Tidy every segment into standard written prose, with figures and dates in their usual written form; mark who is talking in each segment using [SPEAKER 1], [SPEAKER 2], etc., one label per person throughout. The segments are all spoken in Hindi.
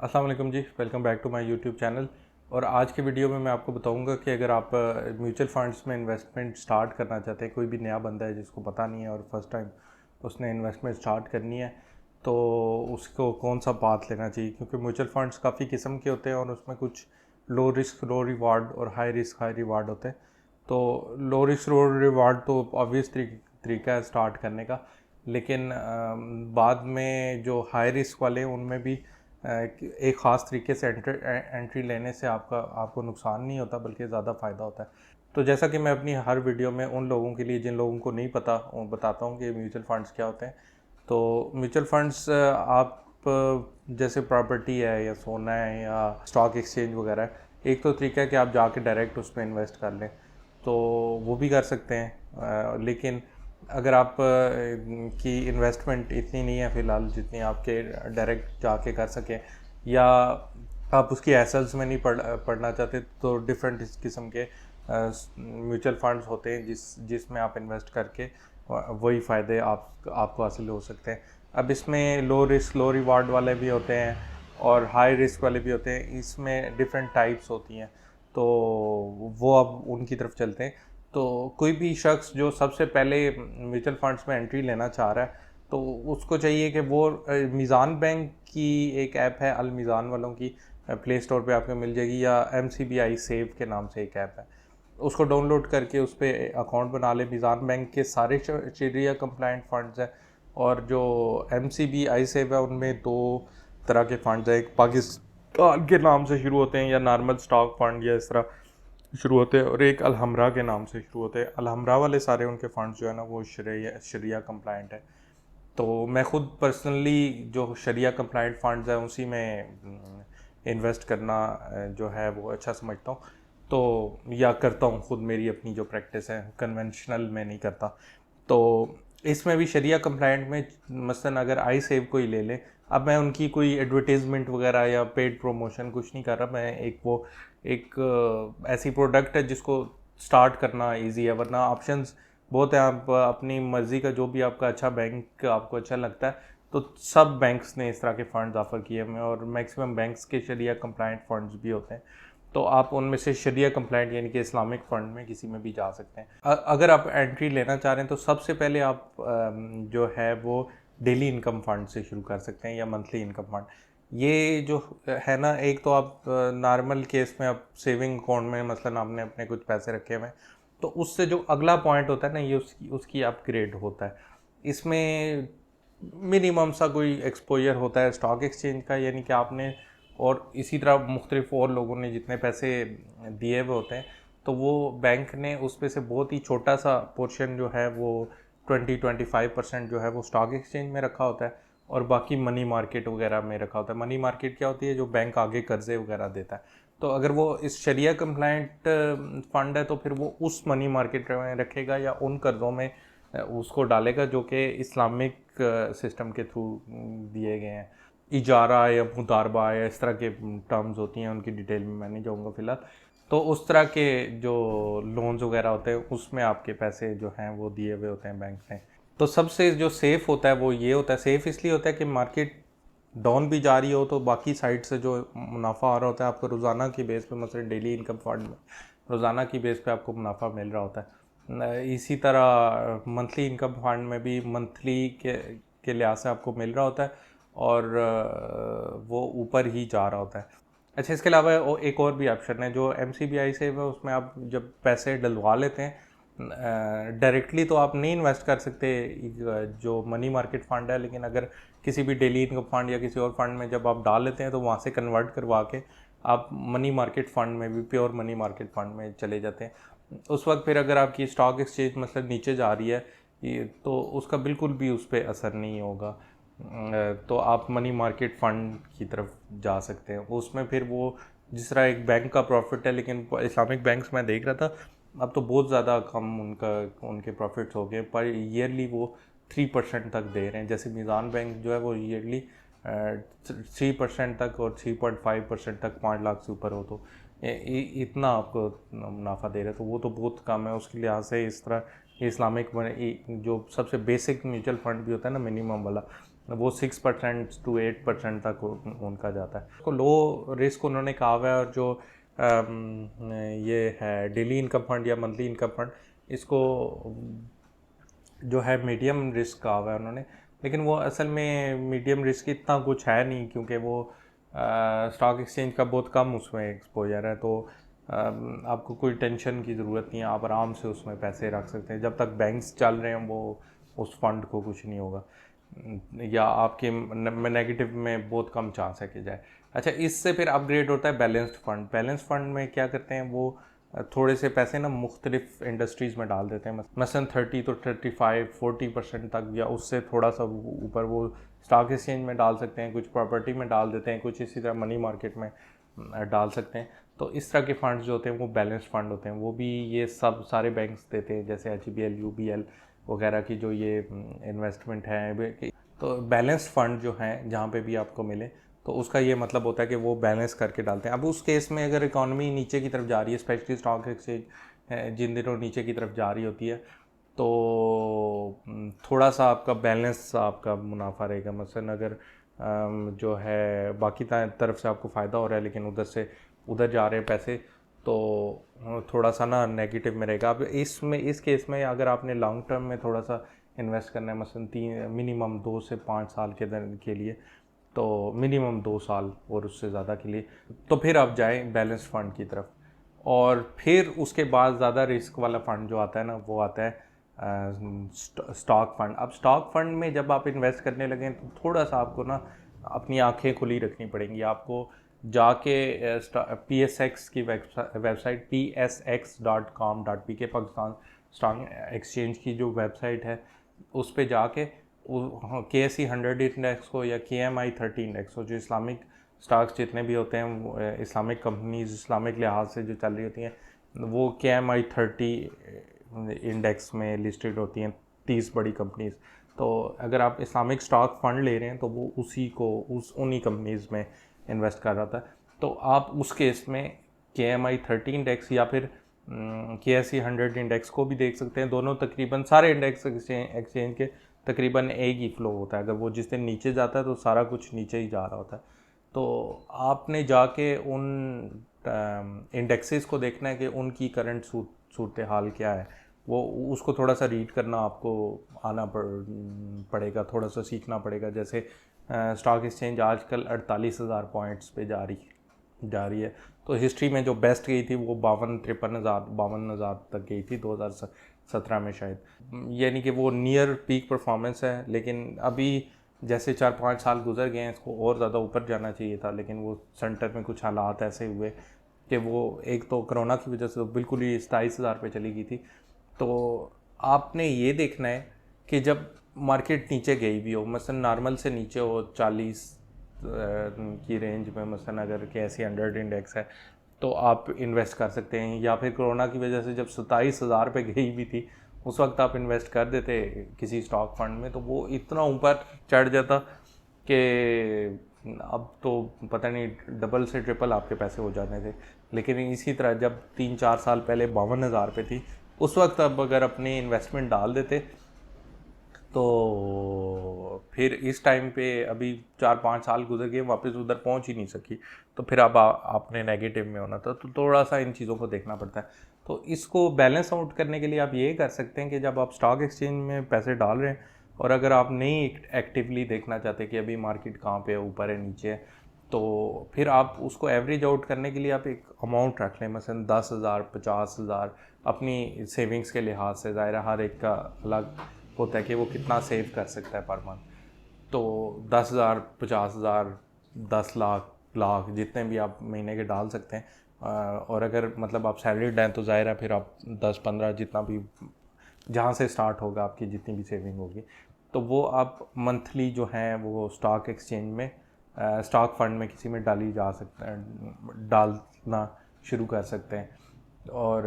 [SPEAKER 1] अस्सलाम वालेकुम जी, welcome back to my YouTube channel. और आज के वीडियो में मैं आपको बताऊंगा कि अगर आप म्यूचुअल फंड्स में इन्वेस्टमेंट स्टार्ट करना चाहते हैं, कोई भी नया बंदा है जिसको पता नहीं है और फर्स्ट टाइम उसने इन्वेस्टमेंट स्टार्ट करनी है, तो उसको कौन सा पाथ लेना चाहिए। क्योंकि म्यूचुअल फंड्स काफ़ी किस्म के होते हैं और उसमें कुछ लो रिस्क लो रिवार्ड और हाई रिस्क हाई रिवार्ड होते हैं। तो लो रिस्क लो रिवार्ड तो ऑब्वियस तरीका है स्टार्ट करने का, लेकिन बाद में जो हाई रिस्क वाले हैं उनमें भी एक ख़ास तरीके से एंट्री लेने से आपको नुकसान नहीं होता बल्कि ज़्यादा फ़ायदा होता है। तो जैसा कि मैं अपनी हर वीडियो में उन लोगों के लिए जिन लोगों को नहीं पता वो बताता हूँ कि म्यूचुअल फ़ंड्स क्या होते हैं। तो म्यूचुअल फ़ंड्स आप जैसे प्रॉपर्टी है या सोना है या स्टॉक एक्सचेंज वगैरह है, एक तो तरीका है कि आप जाके डायरेक्ट उस पर इन्वेस्ट कर लें, तो वो भी कर सकते हैं। लेकिन अगर आप की इन्वेस्टमेंट इतनी नहीं है फ़िलहाल जितनी आपके डायरेक्ट जाके कर सकें, या आप उसकी एसेट्स में नहीं पढ़ना चाहते, तो डिफरेंट किस्म के म्यूचुअल फंड्स होते हैं जिसमें आप इन्वेस्ट करके वही फ़ायदे आपको हासिल हो सकते हैं। अब इसमें लो रिस्क लो रिवार्ड वाले भी होते हैं और हाई रिस्क वाले भी होते हैं। इसमें डिफरेंट टाइप्स होती हैं, तो वो अब उनकी तरफ चलते हैं। तो कोई भी शख्स जो सबसे पहले म्यूचुअल फंड्स में एंट्री लेना चाह रहा है, तो उसको चाहिए कि वो मीज़ान बैंक की एक ऐप है, अल मीज़ान वालों की, प्ले स्टोर पे आपको मिल जाएगी, या MCBI सेव के नाम से एक ऐप है, उसको डाउनलोड करके उस पर अकाउंट बना ले। मीज़ान बैंक के सारे शरिया कंप्लाइंट फंड्स हैं, और जो MCBI सेव है उनमें दो तरह के फंड्स हैं। एक पाकिस्तान के नाम से शुरू होते हैं या नॉर्मल स्टॉक फंड या इस तरह शुरू होते हैं, और एक अलहमरा के नाम से शुरू होते हैं। अलहमरा वाले सारे उनके फंड्स जो है ना वो शरिया कंप्लाइंट है। तो मैं ख़ुद पर्सनली जो शरिया कंप्लाइंट फंड्स हैं उसी में इन्वेस्ट करना जो है वो अच्छा समझता हूँ। तो या करता हूँ ख़ुद, मेरी अपनी जो प्रैक्टिस है, कन्वेंशनल में नहीं करता। तो इसमें भी शरिया कंप्लाइंट में मसलन अगर आई सेव कोई ले ले, अब मैं उनकी कोई एडवर्टीज़मेंट वगैरह या पेड प्रमोशन कुछ नहीं कर रहा, मैं एक ऐसी प्रोडक्ट है जिसको स्टार्ट करना इजी है। वरना ऑप्शंस बहुत है, आप अपनी मर्ज़ी का जो भी आपका अच्छा बैंक आपको अच्छा लगता है, तो सब बैंक्स ने इस तरह के फ़ंड्स ऑफ़र किए हैं, और मैक्सिमम बैंक्स के शरिया कंप्लाइंट फ़ंड्स भी होते हैं। तो आप उनमें से शरिया कंप्लाइंट यानी कि इस्लामिक फ़ंड में किसी में भी जा सकते हैं। अगर आप एंट्री लेना चाह रहे हैं तो सबसे पहले आप जो है वो डेली इनकम फ़ंड से शुरू कर सकते हैं या मंथली इनकम फ़ंड। ये जो है ना, एक तो आप नॉर्मल केस में आप सेविंग अकाउंट में मसलन आपने अपने कुछ पैसे रखे हुए हैं, तो उससे जो अगला पॉइंट होता है ना, ये उसकी अपग्रेड होता है। इसमें मिनिमम सा कोई एक्सपोजर होता है स्टॉक एक्सचेंज का, यानी कि आपने और इसी तरह मुख्तलिफ और लोगों ने जितने पैसे दिए हुए होते हैं, तो वो बैंक ने उस पे से बहुत ही छोटा सा पोर्शन जो है वो 20-25% जो है वो स्टॉक एक्सचेंज में रखा होता है, और बाकी मनी मार्केट वगैरह में रखा होता है। मनी मार्केट क्या होती है? जो बैंक आगे कर्जे वगैरह देता है। तो अगर वो इस शरिया कंप्लाइंट फंड है तो फिर वो उस मनी मार्केट में रखेगा या उन कर्ज़ों में उसको डालेगा जो कि इस्लामिक सिस्टम के थ्रू दिए गए हैं। इजारा या मुदारबा या इस तरह के टर्म्स होती हैं, उनकी डिटेल में मैं नहीं जाऊँगा फ़िलहाल। तो उस तरह के जो लोन्स वगैरह होते हैं उसमें आपके पैसे जो हैं वो दिए हुए होते हैं बैंक ने। तो सबसे जो सेफ़ होता है वो ये होता है, सेफ़ इसलिए होता है कि मार्केट डाउन भी जा रही हो तो बाकी साइड से जो मुनाफा आ रहा होता है आपको रोज़ाना की बेस पे, मतलब डेली इनकम फंड में रोज़ाना की बेस पे आपको मुनाफा मिल रहा होता है। इसी तरह मंथली इनकम फंड में भी मंथली के लिहाज से आपको मिल रहा होता है, और वो ऊपर ही जा रहा होता है। अच्छा, इसके अलावा एक और भी ऑप्शन है जो MCBI से है, उसमें आप जब पैसे डलवा लेते हैं डायरेक्टली, तो आप नहीं इन्वेस्ट कर सकते जो मनी मार्केट फ़ंड है, लेकिन अगर किसी भी डेली इनकम फंड या किसी और फंड में जब आप डाल लेते हैं तो वहाँ से कन्वर्ट करवा के आप मनी मार्केट फ़ंड में भी, प्योर मनी मार्केट फ़ंड में चले जाते हैं। उस वक्त फिर अगर आपकी स्टॉक एक्सचेंज मतलब नीचे जा रही है तो उसका बिल्कुल भी उस पर असर नहीं होगा। तो आप मनी मार्केट फ़ंड की तरफ जा सकते हैं। उसमें फिर वो जिस तरह एक बैंक का प्रॉफिट है, लेकिन इस्लामिक बैंक्स में देख रहा था अब तो बहुत ज़्यादा कम उनके प्रॉफिट्स हो गए, पर ईयरली वो 3% तक दे रहे हैं। जैसे मीज़ान बैंक जो है वो ईयरली 3% तक और 3.5% तक 5 लाख से ऊपर हो तो इतना आपको मुनाफा दे रहे हैं, तो वो तो बहुत कम है। उसके लिहाज से इस तरह इस्लामिक जो सबसे बेसिक म्यूचुअल फंड भी होता है ना, मिनिमम वाला, वो 6% to 8% तक उनका जाता है। तो लो रिस्क उन्होंने कहा हुआ है, और जो ये है डेली इनकम फंड या मंथली इनकम फंड, इसको जो है मीडियम रिस्क कहा हुआ है उन्होंने। लेकिन वो असल में मीडियम रिस्क इतना कुछ है नहीं, क्योंकि वो स्टॉक एक्सचेंज का बहुत कम उसमें एक्सपोजर है। तो आपको कोई टेंशन की ज़रूरत नहीं है, आप आराम से उसमें पैसे रख सकते हैं। जब तक बैंक्स चल रहे हैं वो उस फंड को कुछ नहीं होगा, या आपके नेगेटिव में बहुत कम चांस है कि जाए। अच्छा, इससे फिर अपग्रेड होता है बैलेंस्ड फंड। बैलेंस्ड फंड में क्या करते हैं, वो थोड़े से पैसे ना मुख्तलिफ इंडस्ट्रीज़ में डाल देते हैं। मसलन 30 to 35-40% तक, या उससे थोड़ा सा ऊपर वो स्टॉक एक्सचेंज में डाल सकते हैं, कुछ प्रॉपर्टी में डाल देते हैं, कुछ इसी तरह मनी मार्केट में डाल सकते हैं। तो इस तरह के फंड्स जो होते हैं वो बैलेंस्ड फंड होते हैं। वो भी ये सब सारे बैंक्स देते हैं, जैसे HBL, UBL वगैरह की जो ये इन्वेस्टमेंट है। तो बैलेंस्ड फंड जो हैं जहाँ पे भी आपको मिले, तो उसका ये मतलब होता है कि वो बैलेंस करके डालते हैं। अब उस केस में अगर इकॉनमी नीचे की तरफ जा रही है, स्पेशली स्टॉक एक्सचेंज जिन दिनों नीचे की तरफ जा रही होती है, तो थोड़ा सा आपका बैलेंस, आपका मुनाफा रहेगा। मसलन अगर जो है बाकी तरफ से आपको फ़ायदा हो रहा है, लेकिन उधर से उधर जा रहे हैं पैसे, तो थोड़ा सा ना नेगेटिव में रहेगा। अब इस केस में अगर आपने लॉन्ग टर्म में थोड़ा सा इन्वेस्ट करना है, मसलन मिनिमम 2 से 5 साल के लिए, तो मिनिमम 2 साल और उससे ज़्यादा के लिए, तो फिर आप जाएं बैलेंस फंड की तरफ। और फिर उसके बाद ज़्यादा रिस्क वाला फंड जो आता है ना, वो आता है स्टॉक फंड। अब स्टॉक फंड में जब आप इन्वेस्ट करने लगें, तो थोड़ा सा आपको ना अपनी आंखें खुली रखनी पड़ेंगी। आपको जाके PSX की website psx.com.pk, Pakistan stock exchange की जो वेबसाइट है, उस पे जाके KSE 100 इंडेक्स को या KMI 30 इंडेक्स को, जो इस्लामिक स्टॉक्स जितने भी होते हैं, इस्लामिक कंपनीज इस्लामिक लिहाज से जो चल रही होती हैं, वो KMI 30 इंडेक्स में लिस्टेड होती हैं, 30 बड़ी कंपनीज। तो अगर आप इस्लामिक स्टॉक फंड ले रहे हैं, तो वो उन्हीं कंपनीज में इन्वेस्ट कर रहा था। तो आप उस केस में KMI 30 इंडेक्स या फिर KSE 100 इंडेक्स को भी देख सकते हैं। दोनों तकरीबन सारे इंडेक्स एक्सचेंज के तकरीबन एक ही फ्लो होता है। अगर वो जिस दिन नीचे जाता है, तो सारा कुछ नीचे ही जा रहा होता है। तो आपने जाके उन इंडेक्सेस को देखना है कि उनकी करंट सूरत हाल क्या है। वो उसको थोड़ा सा रीड करना आपको आना पड़ेगा, थोड़ा सा सीखना पड़ेगा। जैसे स्टॉक एक्सचेंज आजकल 48,000 पॉइंट्स पे जा रही है। तो हिस्ट्री में जो बेस्ट गई थी वो 52,000 तक गई थी 2017 में शायद। यानी कि वो नियर पीक परफॉर्मेंस है। लेकिन अभी जैसे 4-5 साल गुजर गए हैं, इसको और ज़्यादा ऊपर जाना चाहिए था, लेकिन वो सेंटर में कुछ हालात ऐसे हुए कि वो एक तो कोरोना की वजह से तो बिल्कुल ही 27,000 पे चली गई थी। तो आपने ये देखना है कि जब मार्केट नीचे गई भी हो, मसलन नॉर्मल से नीचे हो 40 की रेंज में, मसलन अगर KSE 100 इंडेक्स है, तो आप इन्वेस्ट कर सकते हैं। या फिर कोरोना की वजह से जब 27,000 पे गई भी थी, उस वक्त आप इन्वेस्ट कर देते किसी स्टॉक फंड में, तो वो इतना ऊपर चढ़ जाता कि अब तो पता नहीं डबल से ट्रिपल आपके पैसे हो जाते थे। लेकिन इसी तरह जब 3-4 साल पहले 52,000 पे थी, उस वक्त अब अगर अपनी इन्वेस्टमेंट डाल देते, तो फिर इस टाइम पे अभी 4-5 साल गुजर गए, वापस उधर पहुंच ही नहीं सकी, तो फिर अब आपने नेगेटिव में होना था। तो थोड़ा सा इन चीज़ों को देखना पड़ता है। तो इसको बैलेंस आउट करने के लिए आप ये कर सकते हैं कि जब आप स्टॉक एक्सचेंज में पैसे डाल रहे हैं, और अगर आप नहीं एक्टिवली देखना चाहते कि अभी मार्केट कहाँ पे है, ऊपर है नीचे है, तो फिर आप उसको एवरेज आउट करने के लिए आप एक अमाउंट रख लें, मसलन 10,000, 50,000 अपनी सेविंग्स के लिहाज से। ज़ाहिर है हर एक का अलग होता है कि वो कितना सेव कर सकता है पर मंथ। तो 10,000, 50,000, 10 लाख जितने भी आप महीने के डाल सकते हैं। और अगर मतलब आप सैलरीड हैं, तो ज़ाहिर है फिर आप 10-15 जितना भी, जहाँ से स्टार्ट होगा आपकी जितनी भी सेविंग होगी, तो वो आप मंथली जो हैं वो स्टॉक एक्सचेंज में, स्टॉक फंड में किसी में डालना शुरू कर सकते हैं। और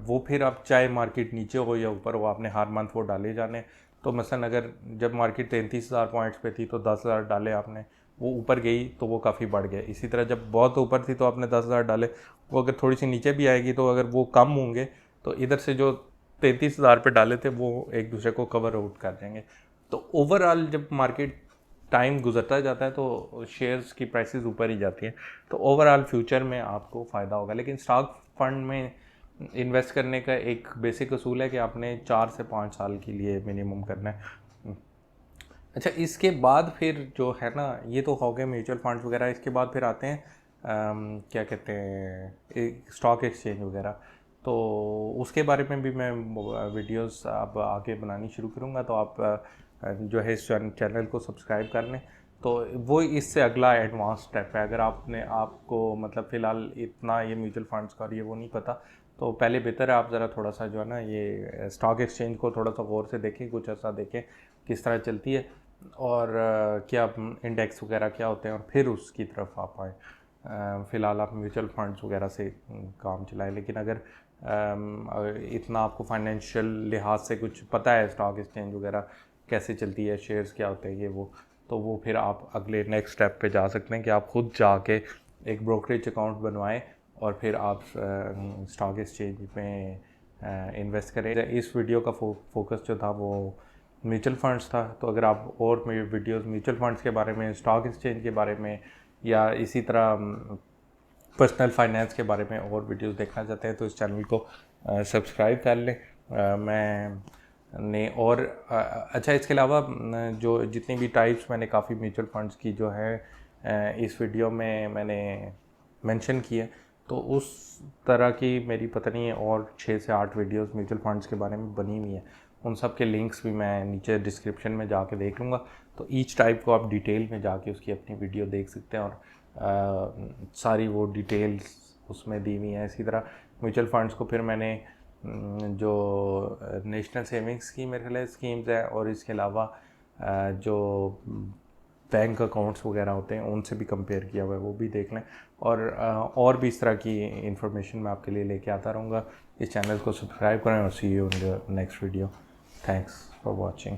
[SPEAKER 1] वो फिर आप चाहे मार्केट नीचे हो या ऊपर हो, आपने हर मंथ वो डाले जाने। तो मसलन अगर जब मार्केट 33,000 पॉइंट्स पे थी, तो 10,000 डाले आपने, वो ऊपर गई तो वो काफ़ी बढ़ गया। इसी तरह जब बहुत ऊपर थी तो आपने 10,000 डाले, वो अगर थोड़ी सी नीचे भी आएगी, तो अगर वो कम होंगे, तो इधर से जो 33,000 पे डाले थे वो एक दूसरे को कवर आउट कर देंगे। तो ओवरऑल जब मार्केट टाइम गुजरता जाता है तो शेयर्स की प्राइसेस ऊपर ही जाती हैं, तो ओवरऑल फ्यूचर में आपको फ़ायदा होगा। लेकिन स्टॉक फंड में इन्वेस्ट करने का एक बेसिक असूल है कि आपने 4 से 5 साल के लिए मिनिमम करना है। अच्छा, इसके बाद फिर जो है ना, ये तो हो गए म्यूचुअल फंड्स वगैरह, इसके बाद फिर आते हैं क्या कहते हैं, स्टॉक एक्सचेंज वगैरह। तो उसके बारे में भी मैं वीडियोस अब आगे बनानी शुरू करूँगा, तो आप जो है इस चैनल को सब्सक्राइब कर लें। तो वो इससे अगला एडवांस स्टेप है। अगर आपको मतलब फ़िलहाल इतना ये म्यूचुअल फंड्स का और ये वो नहीं पता, तो पहले बेहतर है आप ज़रा थोड़ा सा जो है ना ये स्टॉक एक्सचेंज को थोड़ा सा गौर से देखें, कुछ ऐसा देखें किस तरह चलती है और क्या इंडेक्स वगैरह क्या होते हैं, और फिर उसकी तरफ आप आएँ। फ़िलहाल आप म्यूचुअल फंड्स वगैरह से काम चलाएं। लेकिन अगर इतना आपको फाइनेंशियल लिहाज से कुछ पता है, स्टॉक एक्सचेंज वगैरह कैसे चलती है, शेयर्स क्या होते हैं, ये वो, तो वो फिर आप अगले नेक्स्ट स्टेप पे जा सकते हैं कि आप खुद जाके एक ब्रोकरेज अकाउंट बनवाएं और फिर आप स्टॉक एक्सचेंज में इन्वेस्ट करें। इस वीडियो का फोकस जो था वो म्यूचुअल फंड्स था। तो अगर आप और मेरे वीडियोस म्यूचुअल फंड्स के बारे में, स्टॉक एक्सचेंज के बारे में या इसी तरह पर्सनल फाइनेंस के बारे में और वीडियोस देखना चाहते हैं तो इस चैनल को सब्सक्राइब कर लें। मैंने और अच्छा, इसके अलावा जो जितनी भी टाइप्स मैंने काफ़ी म्यूचुअल फंड्स की जो है इस वीडियो में मैंने मेंशन की है, तो उस तरह की मेरी पता नहीं है और 6 से 8 वीडियोस म्यूचुअल फंड्स के बारे में बनी हुई है। उन सब के लिंक्स भी मैं नीचे डिस्क्रिप्शन में जाके देख लूँगा, तो ईच टाइप को आप डिटेल में जाके उसकी अपनी वीडियो देख सकते हैं और सारी वो डिटेल्स उसमें दी हुई हैं। इसी तरह म्यूचुअल फंड्स को फिर मैंने जो नेशनल सेविंग्स की मेरे ख्याल स्कीम्स है और इसके अलावा जो बैंक अकाउंट्स वगैरह होते हैं उनसे भी कंपेयर किया हुआ है, वो भी देख लें। और भी इस तरह की इंफॉर्मेशन मैं आपके लिए लेके आता रहूँगा। इस चैनल को सब्सक्राइब करें और see you in the next video. Thanks for watching.